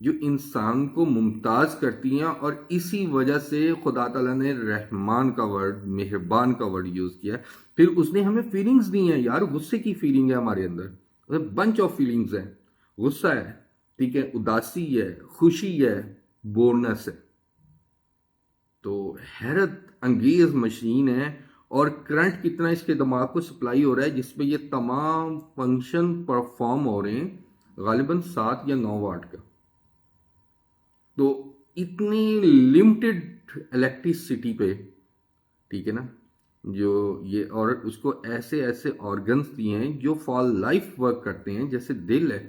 جو انسان کو ممتاز کرتی ہیں، اور اسی وجہ سے خدا تعالیٰ نے رحمان کا ورڈ، مہربان کا ورڈ یوز کیا ہے۔ پھر اس نے ہمیں فیلنگز دی ہیں یار، غصے کی فیلنگ ہے ہمارے اندر، بنچ آف فیلنگز ہیں، غصہ ہے، ٹھیک ہے، اداسی ہے، خوشی ہے، بورنس ہے۔ تو حیرت انگیز مشین ہے، اور کرنٹ کتنا اس کے دماغ کو سپلائی ہو رہا ہے جس پہ یہ تمام فنکشن پرفارم ہو رہے ہیں، غالباً 7 یا 9 واٹ کا۔ تو اتنی لمیٹڈ الیکٹریسٹی پہ، ٹھیک ہے نا، جو یہ، اور اس کو ایسے ایسے آرگنز دیے ہیں جو فار لائف ورک کرتے ہیں، جیسے دل ہے۔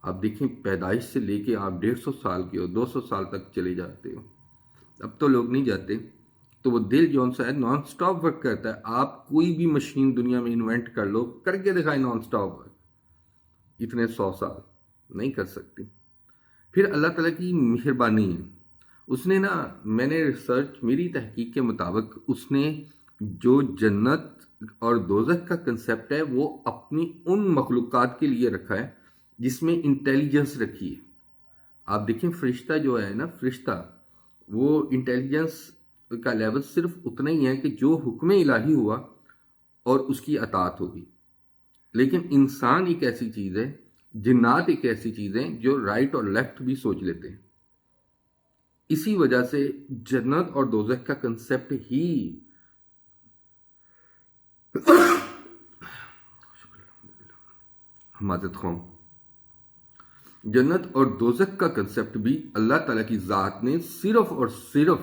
آپ دیکھیں پیدائش سے لے کے آپ 150 سال کے ہو، 200 سال تک چلے جاتے ہو، اب تو لوگ نہیں جاتے، تو وہ دل جو سا ہے نان سٹاپ ورک کرتا ہے۔ آپ کوئی بھی مشین دنیا میں انوینٹ کر لو، کر کے دکھائے نان سٹاپ ورک، اتنے 100 سال نہیں کر سکتی۔ پھر اللہ تعالیٰ کی مہربانی ہے، اس نے نا، میں نے ریسرچ، میری تحقیق کے مطابق اس نے جو جنت اور دوزخ کا کنسیپٹ ہے وہ اپنی ان مخلوقات کے لیے رکھا ہے جس میں انٹیلیجنس رکھی ہے۔ آپ دیکھیں فرشتہ جو ہے نا، فرشتہ، وہ انٹیلیجنس کا لیول صرف اتنا ہی ہے کہ جو حکم الہی ہوا اور اس کی اطاعت ہوگی، لیکن انسان ایک ایسی چیز ہے، جنات ایک ایسی چیز ہے جو رائٹ اور لیفٹ بھی سوچ لیتے ہیں۔ اسی وجہ سے جنت اور دوزخ کا کنسیپٹ ہی معذرت خواہ، جنت اور دوزخ کا کنسیپٹ بھی اللہ تعالیٰ کی ذات نے صرف اور صرف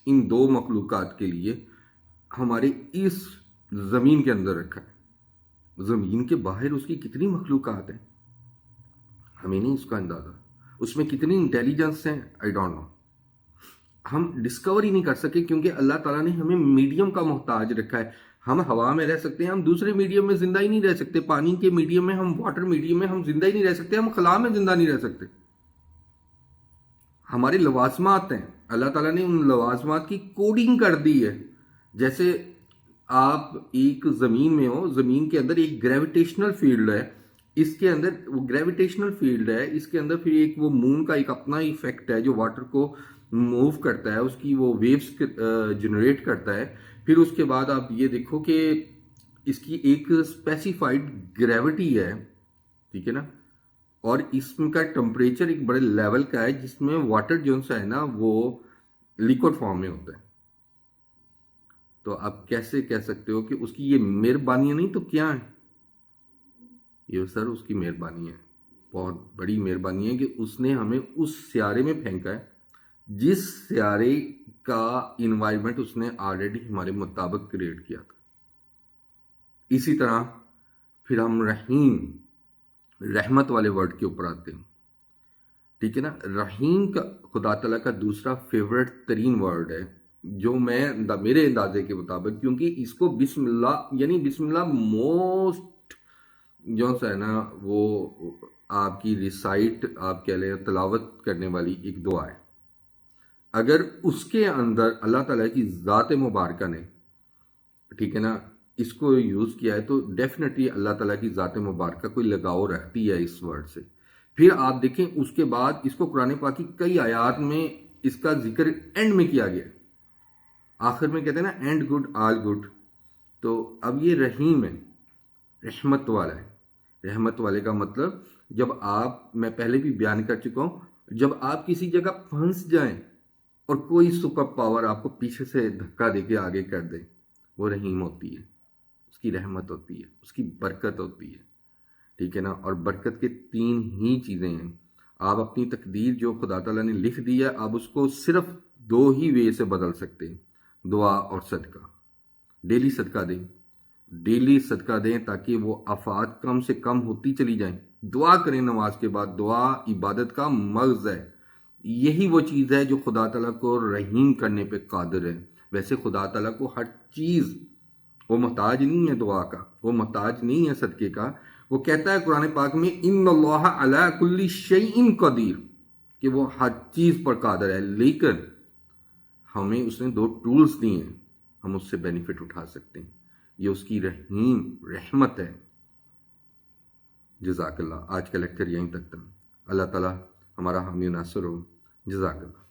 ان 2 مخلوقات کے لیے ہمارے اس زمین کے اندر رکھا ہے۔ زمین کے باہر اس کی کتنی مخلوقات ہیں ہمیں نہیں اس کا اندازہ، اس میں کتنی انٹیلیجنس ہیں آئی ڈونٹ نو، ہم ڈسکور ہی نہیں کر سکے، کیونکہ اللہ تعالیٰ نے ہمیں میڈیم کا محتاج رکھا ہے۔ ہم ہوا میں رہ سکتے ہیں، ہم دوسرے میڈیم میں زندہ ہی نہیں رہ سکتے، پانی کے میڈیم میں، ہم واٹر میڈیم میں ہم زندہ ہی نہیں رہ سکتے، ہم خلا میں زندہ نہیں رہ سکتے۔ ہمارے لوازمات ہیں، اللہ تعالیٰ نے ان لوازمات کی کوڈنگ کر دی ہے۔ جیسے آپ ایک زمین میں ہو، زمین کے اندر ایک گریویٹیشنل فیلڈ ہے، اس کے اندر وہ گریویٹیشنل فیلڈ ہے، اس کے اندر پھر ایک وہ مون کا ایک اپنا ایفیکٹ ہے جو واٹر کو موو کرتا ہے، اس کی وہ ویوز جنریٹ کرتا ہے۔ پھر اس کے بعد آپ یہ دیکھو کہ اس کی ایک اسپیسیفائڈ گریوٹی ہے، ٹھیک ہے نا، اور اس کا ٹمپریچر ایک بڑے لیول کا ہے جس میں واٹر جو ہے نا وہ لیکوڈ فارم میں ہوتا ہے۔ تو آپ کیسے کہہ سکتے ہو کہ اس کی یہ مہربانی نہیں تو کیا ہے؟ یہ سر اس کی مہربانی ہے، بہت بڑی مہربانی ہے کہ اس نے ہمیں اس سیارے میں پھینکا ہے جس سیارے کا انوائرمنٹ اس نے آلریڈی ہمارے مطابق کریٹ کیا تھا۔ اسی طرح پھر ہم رحیم، رحمت والے ورڈ کے اوپر آتے ہیں، ٹھیک ہے نا۔ رحیم کا خدا تعالیٰ کا دوسرا فیورٹ ترین ورڈ ہے، جو میرے اندازے کے مطابق، کیونکہ اس کو بسم اللہ، یعنی بسم اللہ موسٹ جو ہے نا وہ آپ کی ریسائٹ، آپ کہہ لیں تلاوت کرنے والی ایک دعا ہے۔ اگر اس کے اندر اللہ تعالیٰ کی ذات مبارکہ نے، ٹھیک ہے نا، اس کو یوز کیا ہے تو ڈیفینیٹلی اللہ تعالیٰ کی ذات مبارکہ کوئی لگاؤ رہتی ہے اس ورڈ سے۔ پھر آپ دیکھیں اس کے بعد اس کو قرآن پاک کی کئی آیات میں اس کا ذکر اینڈ میں کیا گیا، آخر میں کہتے ہیں نا اینڈ گڈ آل گڈ۔ تو اب یہ رحیم ہے، رحمت والا ہے۔ رحمت والے کا مطلب، جب آپ، میں پہلے بھی بیان کر چکا ہوں، جب آپ کسی جگہ پھنس جائیں اور کوئی سپر پاور آپ کو پیچھے سے دھکا دے کے آگے کر دے، وہ رحیم ہوتی ہے، اس کی رحمت ہوتی ہے، اس کی برکت ہوتی ہے، ٹھیک ہے نا۔ اور برکت کے 3 ہی چیزیں ہیں۔ آپ اپنی تقدیر جو خدا تعالیٰ نے لکھ دی ہے، آپ اس کو صرف 2 ہی وے سے بدل سکتے ہیں، دعا اور صدقہ۔ ڈیلی صدقہ دیں، ڈیلی صدقہ دیں تاکہ وہ آفات کم سے کم ہوتی چلی جائیں۔ دعا کریں نماز کے بعد، دعا عبادت کا مغز ہے، یہی وہ چیز ہے جو خدا تعالیٰ کو رحیم کرنے پہ قادر ہے۔ ویسے خدا تعالیٰ کو ہر چیز، وہ محتاج نہیں ہے دعا کا، وہ محتاج نہیں ہے صدقے کا۔ وہ کہتا ہے قرآن پاک میں ان اللہ علی کل شیء قدیر، کہ وہ ہر چیز پر قادر ہے، لیکن ہمیں اس نے 2 ٹولز دیے ہیں، ہم اس سے بینیفٹ اٹھا سکتے ہیں۔ یہ اس کی رحیم رحمت ہے۔ جزاک اللہ۔ آج کا لیکچر یہیں تک تھا۔ اللہ تعالیٰ ہمارا حامی و ناصر ہو. جزاک اللہ.